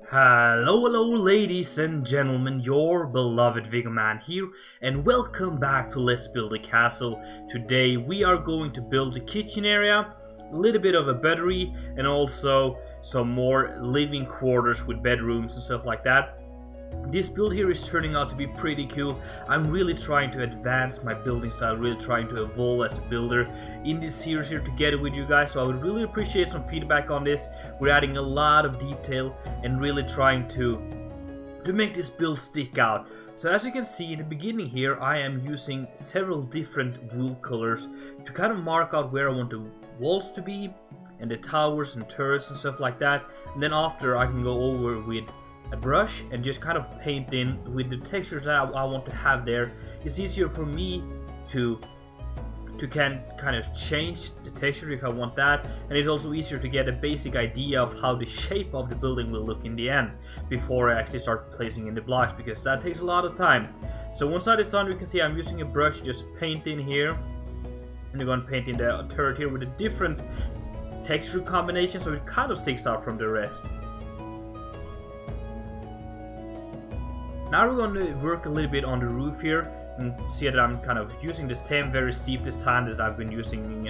Hello ladies and gentlemen, your beloved Viggoman here, and welcome back to Let's Build a Castle. Today we are going to build the kitchen area, a little bit of a battery, and also some more living quarters with bedrooms and stuff like that. This build here is turning out to be pretty cool. I'm really trying to advance my building style, really trying to evolve as a builder in this series here together with you guys, so I would really appreciate some feedback on this. We're adding a lot of detail and really trying to make this build stick out. So as you can see in the beginning here, I am using several different wool colors to kind of mark out where I want the walls to be and the towers and turrets and stuff like that. And then after I can go over with a brush and just kind of paint in with the textures that I want to have there. It's easier for me to kind of change the texture if I want that, and it's also easier to get a basic idea of how the shape of the building will look in the end before I actually start placing in the blocks, because that takes a lot of time. So once that is done, you can see I'm using a brush, just paint in here, and I'm going to paint in the turret here with a different texture combination so it kind of sticks out from the rest. Now we're going to work a little bit on the roof here and see that I'm kind of using the same very steep design that I've been using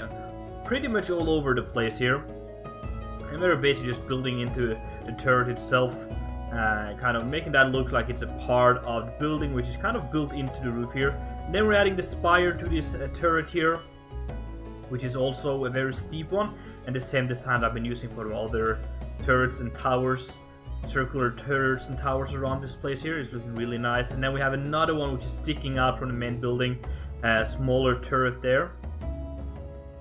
pretty much all over the place here. And we're basically just building into the turret itself, kind of making that look like it's a part of the building, which is kind of built into the roof here. And then we're adding the spire to this turret here, which is also a very steep one, and the same design I've been using for all other turrets and towers. Circular turrets and towers around this place here is looking really nice. And then we have another one which is sticking out from the main building, a smaller turret there,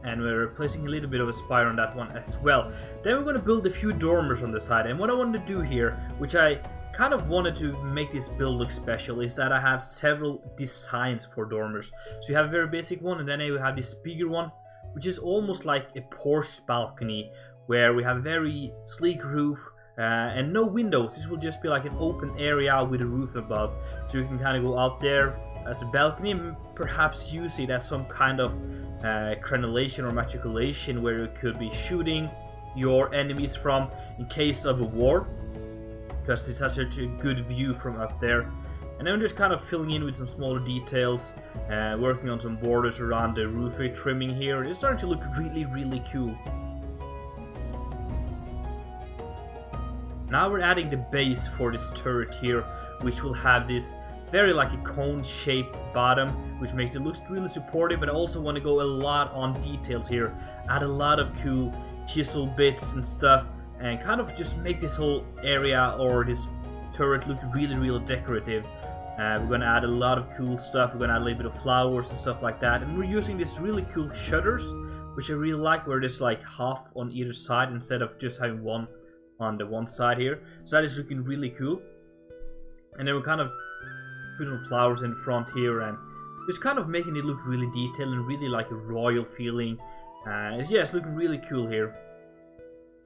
and we're placing a little bit of a spire on that one as well. Then we're going to build a few dormers on the side, and what I wanted to do here, which I kind of wanted to make this build look special, is that I have several designs for dormers. So you have a very basic one, and then you have this bigger one, which is almost like a porch balcony, where we have a very sleek roof and no windows. This will just be like an open area with a roof above, so you can kind of go out there as a balcony and perhaps use it as some kind of crenellation or matriculation where you could be shooting your enemies from in case of a war, because it's such a good view from up there. And then I'm just kind of filling in with some smaller details, working on some borders around the roof trimming here. It's starting to look really cool. Now we're adding the base for this turret here, which will have this very like a cone-shaped bottom, which makes it look really supportive. But I also want to go a lot on details here, add a lot of cool chisel bits and stuff, and kind of just make this whole area or this turret look really decorative. We're going to add a lot of cool stuff. We're going to add a little bit of flowers and stuff like that, and we're using these really cool shutters, which I really like, where there's like half on either side instead of just having one on the one side here. So that is looking really cool. And then we're kind of putting some flowers in front here and just kind of making it look really detailed and really like a royal feeling. Yeah, it's looking really cool here.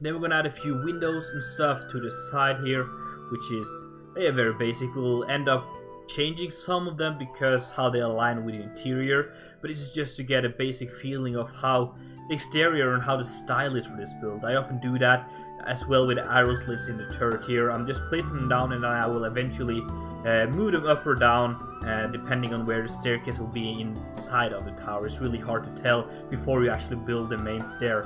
Then we're gonna add a few windows and stuff to the side here, which is very basic. We'll end up changing some of them because how they align with the interior, but it's just to get a basic feeling of how the exterior and how the style is for this build. I often do that as well with the arrow slits in the turret here. I'm just placing them down, and I will eventually move them up or down depending on where the staircase will be inside of the tower. It's really hard to tell before you actually build the main stair.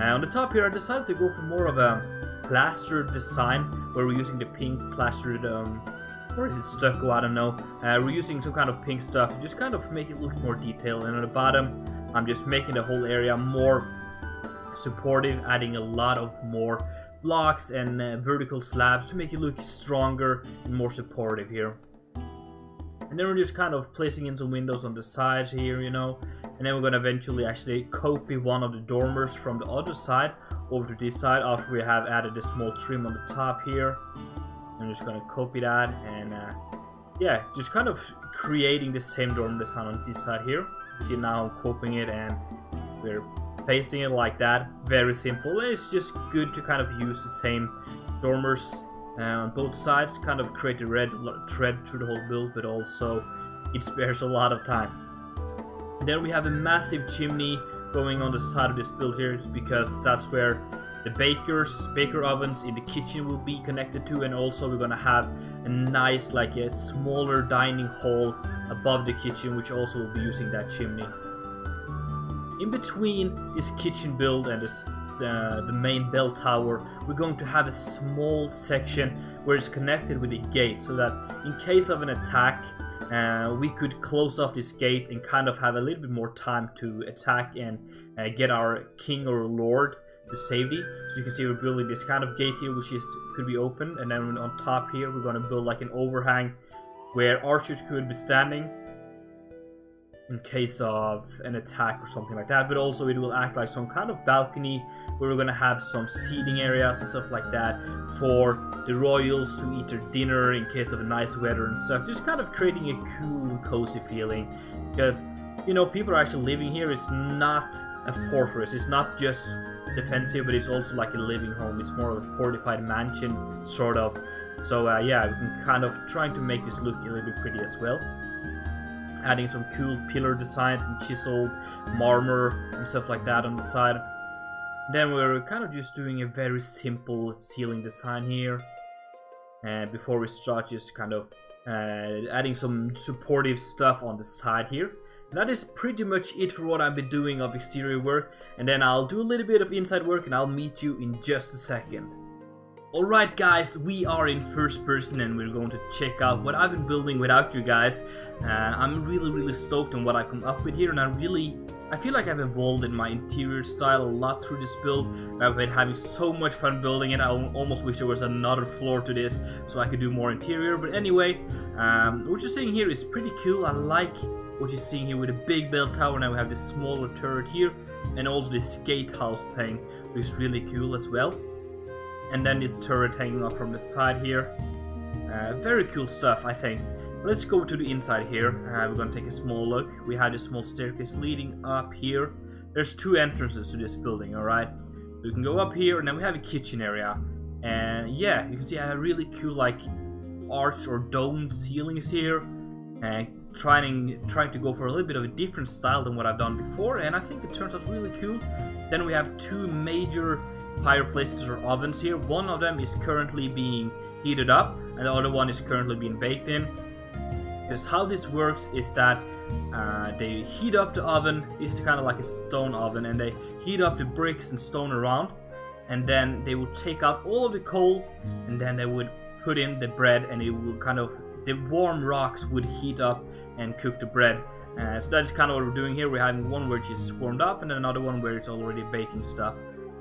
On the top here, I decided to go for more of a plastered design, where we're using the pink plastered, or is it stucco, I don't know. We're using some kind of pink stuff to just kind of make it look more detailed. And on the bottom, I'm just making the whole area more supportive, adding a lot of more blocks and vertical slabs to make it look stronger and more supportive here. And then we're just kind of placing in some windows on the sides here, you know. And then we're going to eventually actually copy one of the dormers from the other side over to this side after we have added a small trim on the top here. I'm just going to copy that, and yeah, just kind of creating the same dormer design on this side here. You see now I'm copying it and we're pasting it like that. Very simple. It's just good to kind of use the same dormers on both sides to kind of create a red thread through the whole build, but also it spares a lot of time. Then we have a massive chimney going on the side of this build here, because that's where the baker ovens in the kitchen will be connected to, and also we're gonna have a nice, like a smaller dining hall above the kitchen, which also will be using that chimney. In between this kitchen build and the main bell tower, we're going to have a small section where it's connected with a gate, so that in case of an attack, we could close off this gate and kind of have a little bit more time to attack and get our king or lord to safety. So you can see we're building this kind of gate here, which could be opened, and then on top here we're going to build like an overhang where archers could be standing in case of an attack or something like that. But also it will act like some kind of balcony where we're gonna have some seating areas and stuff like that for the royals to eat their dinner in case of a nice weather and stuff. Just kind of creating a cool, cozy feeling, because you know, people are actually living here. It's not a fortress, it's not just defensive, but it's also like a living home. It's more of a fortified mansion sort of. So yeah, we can kind of trying to make this look a little bit pretty as well, adding some cool pillar designs and chiseled marmor and stuff like that on the side. Then we're kind of just doing a very simple ceiling design here, and before we start just kind of adding some supportive stuff on the side here. And that is pretty much it for what I've been doing of exterior work, and then I'll do a little bit of inside work and I'll meet you in just a second. Alright guys, we are in first person and we're going to check out what I've been building without you guys. I'm really stoked on what I come up with here, and I feel like I've evolved in my interior style a lot through this build. I've been having so much fun building it. I almost wish there was another floor to this so I could do more interior. But anyway, what you're seeing here is pretty cool. I like what you're seeing here with a big bell tower. Now we have this smaller turret here, and also this gatehouse thing, which is really cool as well. And then this turret hanging up from the side here. Very cool stuff, I think. Let's go to the inside here. We're gonna take a small look. We have a small staircase leading up here. There's two entrances to this building, alright? We can go up here, and then we have a kitchen area. And yeah, you can see I have really cool like arched or domed ceilings here. And trying to go for a little bit of a different style than what I've done before, and I think it turns out really cool. Then we have two major fireplaces or ovens here. One of them is currently being heated up, and the other one is currently being baked in. Because how this works is that they heat up the oven. It's kind of like a stone oven, and they heat up the bricks and stone around, and then they will take out all of the coal, and then they would put in the bread, and it will kind of, the warm rocks would heat up and cook the bread. So that's kind of what we're doing here. We're having one where it's just warmed up, and then another one where it's already baking stuff.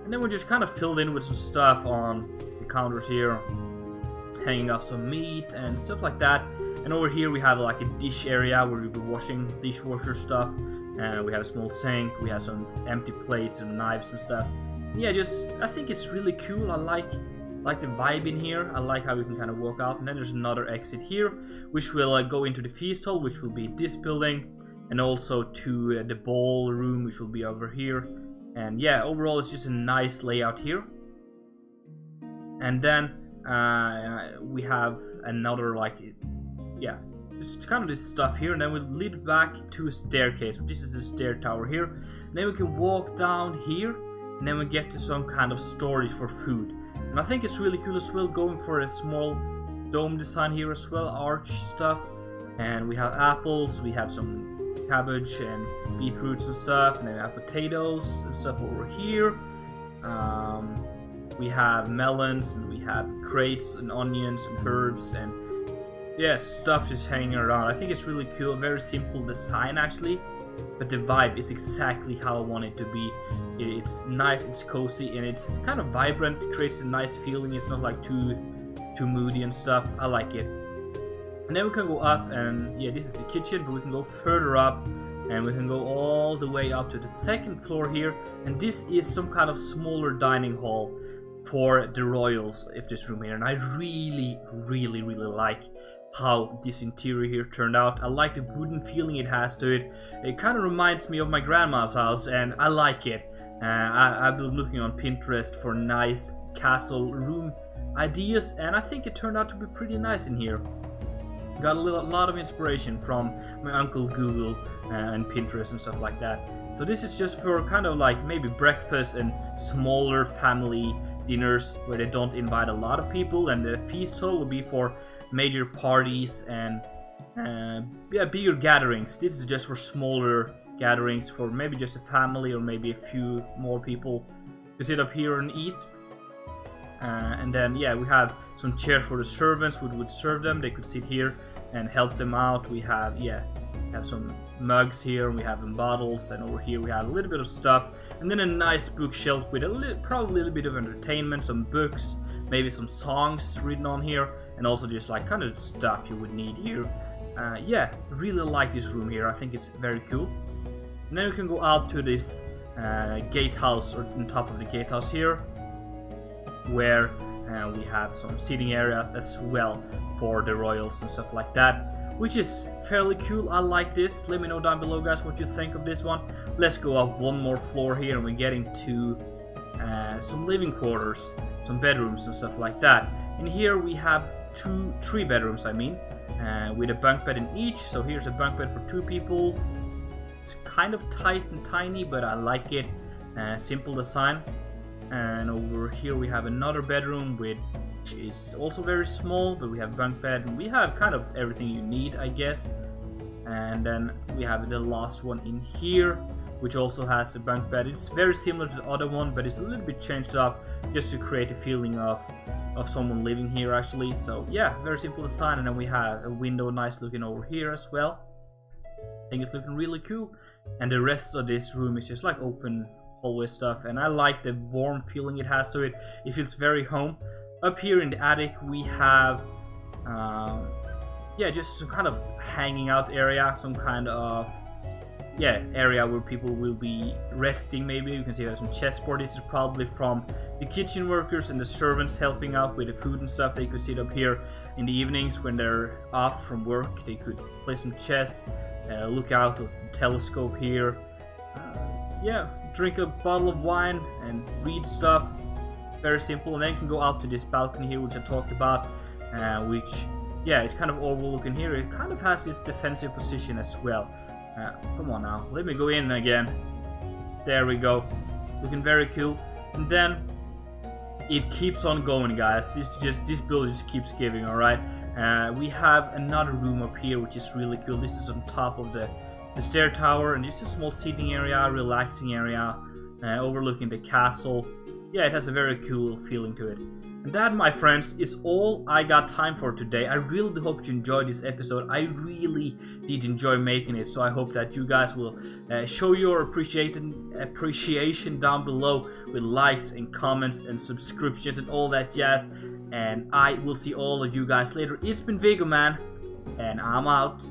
And then we're just kind of filled in with some stuff on the counters here, hanging up some meat and stuff like that. And over here we have like a dish area where we'll be washing dishwasher stuff. And we have a small sink, we have some empty plates and knives and stuff. Yeah, I think it's really cool. I like the vibe in here. I like how we can kind of walk out. And then there's another exit here, which will go into the feast hall, which will be this building, and also to the ballroom, which will be over here. And yeah, overall it's just a nice layout here. And then we have another just kind of this stuff here, and then we'll lead back to a staircase. So this is a stair tower here, and then we can walk down here, and then we get to some kind of storage for food. And I think it's really cool as well, going for a small dome design here as well, arch stuff. And we have apples, we have some cabbage and beetroots and stuff, and then we have potatoes and stuff over here. We have melons, and we have crates and onions and herbs, and yeah, stuff just hanging around. I think it's really cool. Very simple design actually, but the vibe is exactly how I want it to be. It's nice, it's cozy, and it's kind of vibrant. It creates a nice feeling. It's not like too moody and stuff. I like it. And then we can go up, and yeah, this is the kitchen, but we can go further up, and we can go all the way up to the second floor here. And this is some kind of smaller dining hall for the royals of this room here. And I really like how this interior here turned out. I like the wooden feeling it has to it. It kind of reminds me of my grandma's house, and I like it. I've been looking on Pinterest for nice castle room ideas, and I think it turned out to be pretty nice in here. Got a lot of inspiration from my uncle Google and Pinterest and stuff like that. So this is just for kind of like maybe breakfast and smaller family dinners where they don't invite a lot of people, and the feast hall will be for major parties and yeah, bigger gatherings. This is just for smaller gatherings for maybe just a family or maybe a few more people to sit up here and eat. And then yeah, we have some chairs for the servants who would serve them. They could sit here and help them out. We have some mugs here, we have bottles, and over here we have a little bit of stuff, and then a nice bookshelf with probably a little bit of entertainment, some books, maybe some songs written on here, and also just like kind of stuff you would need here. Yeah, really like this room here. I think it's very cool. And then we can go out to this gatehouse, or on top of the gatehouse here, where we have some seating areas as well for the royals and stuff like that, which is fairly cool. I like this. Let me know down below, guys, what you think of this one. Let's go up one more floor here, and we're getting to some living quarters, some bedrooms and stuff like that. And here we have three bedrooms, I mean, with a bunk bed in each. So here's a bunk bed for 2 people. It's kind of tight and tiny, but I like it. Simple design. And over here we have another bedroom which is also very small, but we have bunk bed and we have kind of everything you need, I guess. And then we have the last one in here, which also has a bunk bed. It's very similar to the other one, but it's a little bit changed up just to create a feeling of someone living here actually. So yeah, very simple design. And then we have a window nice looking over here as well. I think it's looking really cool. And the rest of this room is just like open hallway stuff, and I like the warm feeling it has to it. It feels very home. Up here in the attic we have yeah, just some kind of hanging out area, some kind of area where people will be resting. Maybe you can see there's some chessboard. This is probably from the kitchen workers and the servants helping out with the food and stuff. They could sit up here in the evenings when they're off from work. They could play some chess, look out of the telescope here, yeah, drink a bottle of wine and read stuff. Very simple. And then you can go out to this balcony here, which I talked about, which yeah, it's kind of overlooking here. It kind of has its defensive position as well. Come on now, let me go in again. There we go, looking very cool. And then it keeps on going, guys. This build just keeps giving. All right, we have another room up here which is really cool. This is on top of the stair tower, and just a small seating area, relaxing area, overlooking the castle. Yeah, it has a very cool feeling to it. And that, my friends, is all I got time for today. I really do hope you enjoyed this episode. I really did enjoy making it, so I hope that you guys will show your appreciation down below with likes and comments and subscriptions and all that jazz. And I will see all of you guys later. It's been Viggoman, and I'm out.